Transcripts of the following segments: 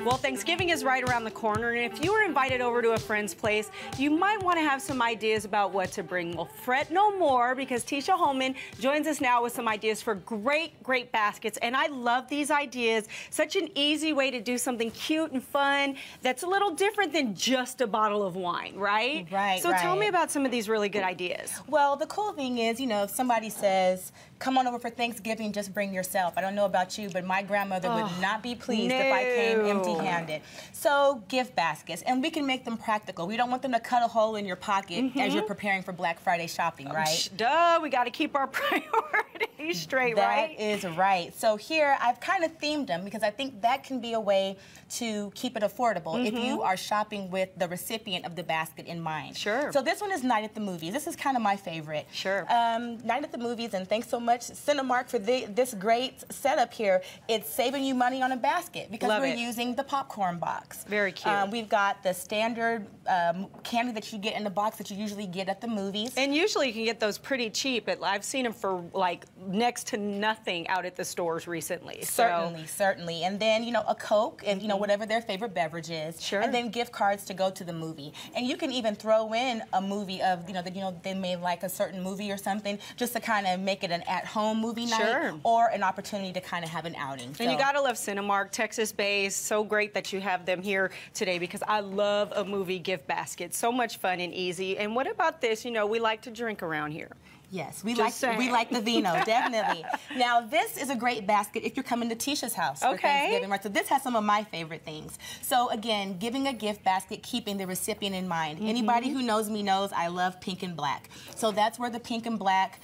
Well, Thanksgiving is right around the corner, and if you were invited over to a friend's place, you might want to have some ideas about what to bring. Well, fret no more, because Tisha Holman joins us now with some ideas for great baskets, and I love these ideas. Such an easy way to do something cute and fun that's a little different than just a bottle of wine, right? Right, So tell me about some of these really good ideas. Well, the cool thing is, you know, if somebody says, come on over for Thanksgiving, just bring yourself. I don't know about you, but my grandmother would not be pleased if I came empty-handed. So gift baskets, and we can make them practical. We don't want them to cut a hole in your pocket as you're preparing for Black Friday shopping, right? Duh, we got to keep our priorities straight, right? That is right. So here, I've kind of themed them because I think that can be a way to keep it affordable if you are shopping with the recipient of the basket in mind. Sure. So this one is Night at the Movies. This is kind of my favorite. Sure. Night at the Movies, and thanks so much, Cinemark, for this great setup here. It's saving you money on a basket because we're using the popcorn box. Very cute. We've got the standard candy that you get in the box that you usually get at the movies. And usually you can get those pretty cheap. I've seen them for like next to nothing out at the stores recently. Certainly, certainly. And then, you know, a Coke and, you know, whatever their favorite beverage is. Sure. And then gift cards to go to the movie. And you can even throw in a movie of, they may like a certain movie or something just to kind of make it an at-home movie night or an opportunity to kind of have an outing. And you gotta love Cinemark, Texas-based. So great that you have them here today because I love a movie gift basket. So much fun and easy. And what about this? You know, we like to drink around here. Yes, we like the vino, definitely. Now, this is a great basket if you're coming to Tisha's house for Thanksgiving, right? So this has some of my favorite things. So again, giving a gift basket, keeping the recipient in mind. Anybody who knows me knows I love pink and black. So that's where the pink and black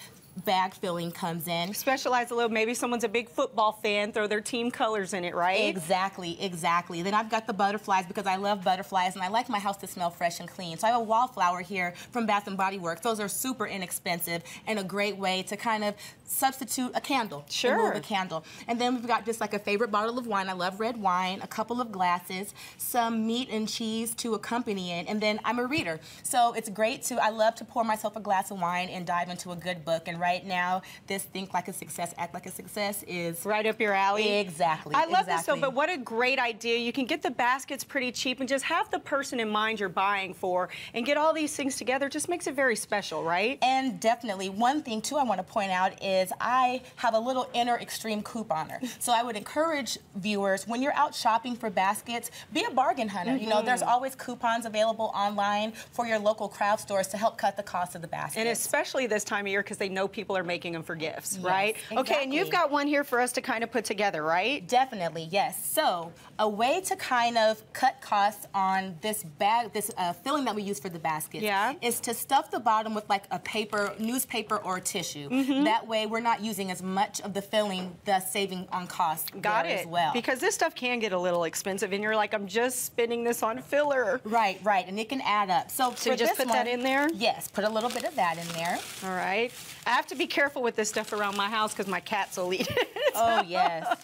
bag filling comes in. Specialize a little. Maybe someone's a big football fan, throw their team colors in it, right? Exactly, exactly. Then I've got the butterflies because I love butterflies and I like my house to smell fresh and clean. So I have a wallflower here from Bath & Body Works. Those are super inexpensive and a great way to kind of substitute a candle. Sure. Remove a candle. And then we've got just like a favorite bottle of wine. I love red wine, a couple of glasses, some meat and cheese to accompany it. And then I'm a reader. So it's great I love to pour myself a glass of wine and dive into a good book. And right now, this Think Like a Success, Act Like a Success is right up your alley. Exactly. I love this, though, but what a great idea. You can get the baskets pretty cheap and just have the person in mind you're buying for and get all these things together. Just makes it very special, right? And definitely, one thing, too, I want to point out is I have a little inner extreme couponer. So I would encourage viewers, when you're out shopping for baskets, be a bargain hunter. You know, there's always coupons available online for your local craft stores to help cut the cost of the basket. And especially this time of year because they know people are making them for gifts, right? Exactly. Okay, and you've got one here for us to kind of put together, right? Definitely, yes. So a way to kind of cut costs on this bag, this filling that we use for the basket, is to stuff the bottom with like a newspaper or a tissue. That way we're not using as much of the filling, thus saving on cost as well. Because this stuff can get a little expensive and you're like, I'm just spending this on filler. Right, right, and it can add up. So you just put that in there? Yes, put a little bit of that in there. All right. I have to be careful with this stuff around my house because my cats will eat it. Oh, yes.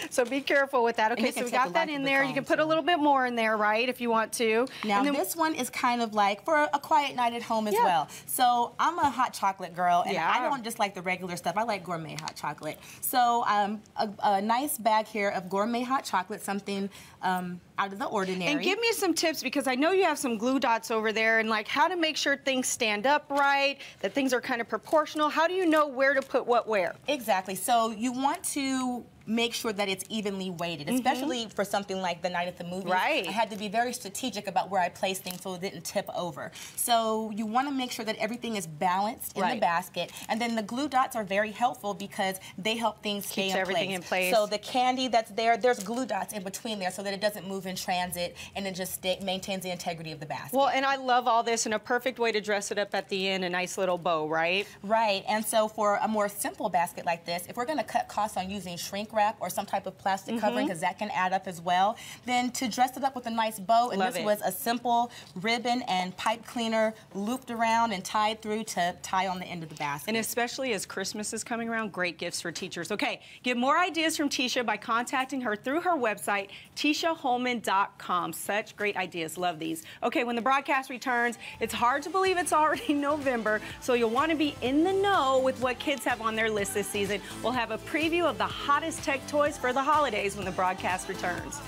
So be careful with that. Okay, so we got that in there. You can put a little bit more in there, right, if you want to. Now, this one is kind of like for a quiet night at home as well. So I'm a hot chocolate girl, and I don't just like the regular stuff. I like gourmet hot chocolate. So a nice bag here of gourmet hot chocolate, something out of the ordinary. And give me some tips, because I know you have some glue dots over there, and like how to make sure things stand up right, that things are kind of proportional. How do you know where to put what where? Exactly. So you want to make sure that it's evenly weighted, especially for something like the Night at the Movies. Right. I had to be very strategic about where I place things so it didn't tip over. So you want to make sure that everything is balanced in the basket, and then the glue dots are very helpful because they help things stay in place. So the candy that's there, there's glue dots in between there so that it doesn't move in transit and it just maintains the integrity of the basket. Well, and I love all this, and a perfect way to dress it up at the end, a nice little bow, right? Right, and so for a more simple basket like this, if we're going to cut costs on using shrink wrap or some type of plastic covering, because that can add up as well, then to dress it up with a nice bow, and this was a simple ribbon and pipe cleaner looped around and tied through to tie on the end of the basket. And especially as Christmas is coming around, great gifts for teachers. Okay, get more ideas from Tisha by contacting her through her website, tishaholman.com. Such great ideas. Love these. Okay, when the broadcast returns, it's hard to believe it's already November, so you'll want to be in the know with what kids have on their list this season. We'll have a preview of the hottest high-tech toys for the holidays when the broadcast returns.